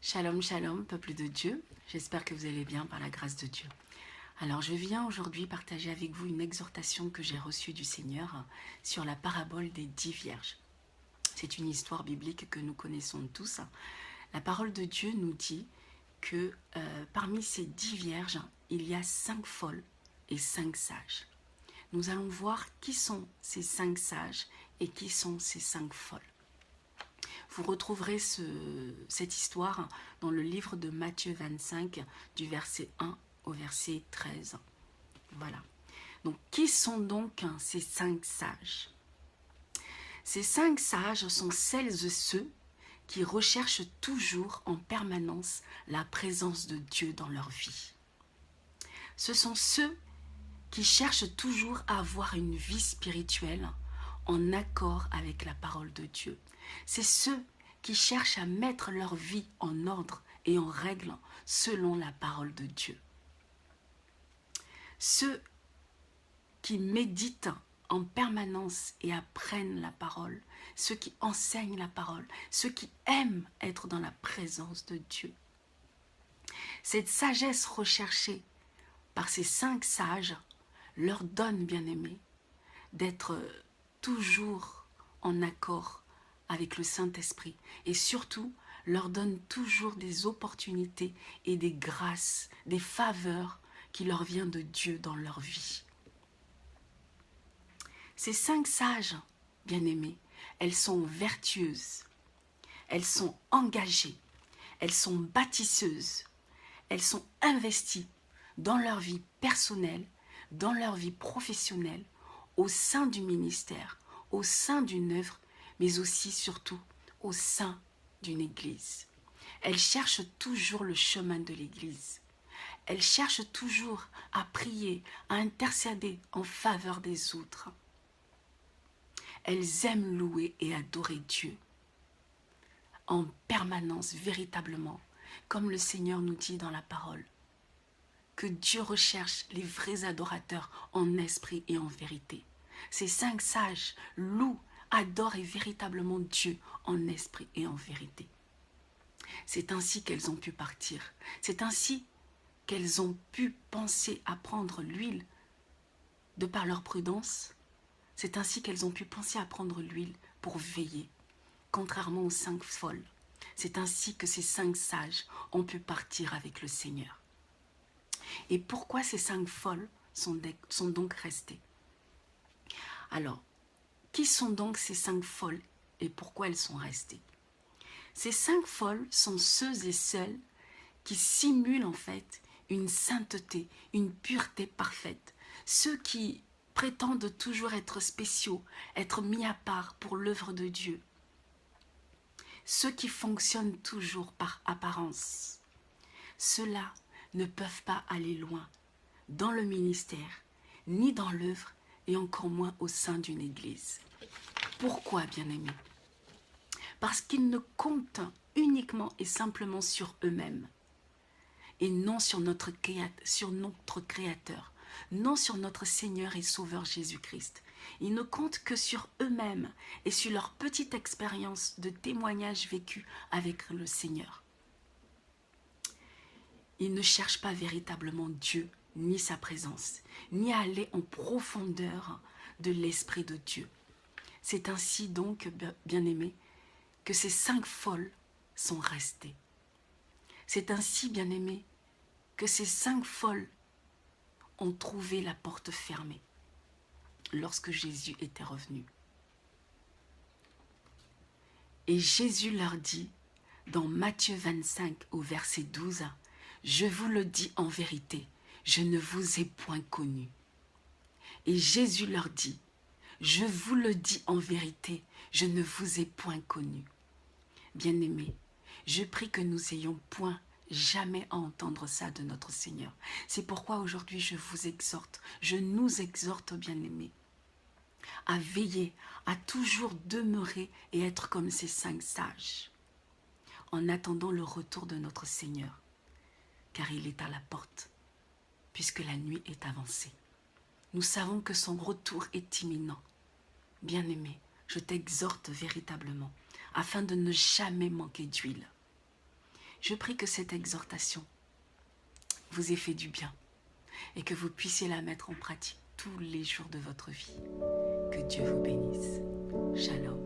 Shalom, shalom, peuple de Dieu. J'espère que vous allez bien par la grâce de Dieu. Alors, je viens aujourd'hui partager avec vous une exhortation que j'ai reçue du Seigneur sur la parabole des 10 vierges. C'est une histoire biblique que nous connaissons tous. La parole de Dieu nous dit que parmi ces 10 vierges, il y a 5 folles et 5 sages. Nous allons voir qui sont ces 5 sages et qui sont ces 5 folles. Vous retrouverez cette histoire dans le livre de Matthieu 25, du verset 1 au verset 13. Voilà. Donc, qui sont donc ces 5 sages? Ces 5 sages sont celles et ceux qui recherchent toujours en permanence la présence de Dieu dans leur vie. Ce sont ceux qui cherchent toujours à avoir une vie spirituelle en accord avec la parole de Dieu. C'est ceux qui cherchent à mettre leur vie en ordre et en règle selon la parole de Dieu. Ceux qui méditent en permanence et apprennent la parole, ceux qui enseignent la parole, ceux qui aiment être dans la présence de Dieu. Cette sagesse recherchée par ces 5 sages leur donne, bien-aimés, d'être toujours en accord avec le Saint-Esprit et surtout leur donne toujours des opportunités et des grâces, des faveurs qui leur viennent de Dieu dans leur vie. Ces 5 sages, bien-aimés, elles sont vertueuses, elles sont engagées, elles sont bâtisseuses, elles sont investies dans leur vie personnelle, dans leur vie professionnelle, au sein du ministère, au sein d'une œuvre, mais aussi surtout au sein d'une église. Elles cherchent toujours le chemin de l'église. Elles cherchent toujours à prier, à intercéder en faveur des autres. Elles aiment louer et adorer Dieu en permanence, véritablement, comme le Seigneur nous dit dans la parole, que Dieu recherche les vrais adorateurs en esprit et en vérité. Ces 5 sages louent, adorent véritablement Dieu en esprit et en vérité. C'est ainsi qu'elles ont pu partir. C'est ainsi qu'elles ont pu penser à prendre l'huile de par leur prudence. C'est ainsi qu'elles ont pu penser à prendre l'huile pour veiller, contrairement aux 5 folles. C'est ainsi que ces 5 sages ont pu partir avec le Seigneur. Et pourquoi ces 5 folles sont donc restées? Alors, qui sont donc ces 5 folles et pourquoi elles sont restées? Ces 5 folles sont ceux et celles qui simulent en fait une sainteté, une pureté parfaite. Ceux qui prétendent toujours être spéciaux, être mis à part pour l'œuvre de Dieu. Ceux qui fonctionnent toujours par apparence. Ceux-là ne peuvent pas aller loin dans le ministère, ni dans l'œuvre, et encore moins au sein d'une église. Pourquoi, bien-aimés? Parce qu'ils ne comptent uniquement et simplement sur eux-mêmes, et non sur notre Créateur, non sur notre Seigneur et Sauveur Jésus-Christ. Ils ne comptent que sur eux-mêmes et sur leur petite expérience de témoignage vécu avec le Seigneur. Ils ne cherchent pas véritablement Dieu, ni sa présence, ni à aller en profondeur de l'Esprit de Dieu. C'est ainsi donc, bien-aimés, que ces 5 folles sont restées. C'est ainsi, bien-aimés, que ces 5 folles ont trouvé la porte fermée lorsque Jésus était revenu. Et Jésus leur dit, dans Matthieu 25 au verset 12, « Je vous le dis en vérité, je ne vous ai point connu. » Et Jésus leur dit, « Je vous le dis en vérité, je ne vous ai point connu. » Bien-aimés, je prie que nous ayons point jamais à entendre ça de notre Seigneur. C'est pourquoi aujourd'hui je vous exhorte, je nous exhorte, bien-aimés, à veiller, à toujours demeurer et être comme ces 5 sages, en attendant le retour de notre Seigneur, car il est à la porte, puisque la nuit est avancée. Nous savons que son retour est imminent. Bien-aimé, je t'exhorte véritablement, afin de ne jamais manquer d'huile. Je prie que cette exhortation vous ait fait du bien et que vous puissiez la mettre en pratique tous les jours de votre vie. Que Dieu vous bénisse. Shalom.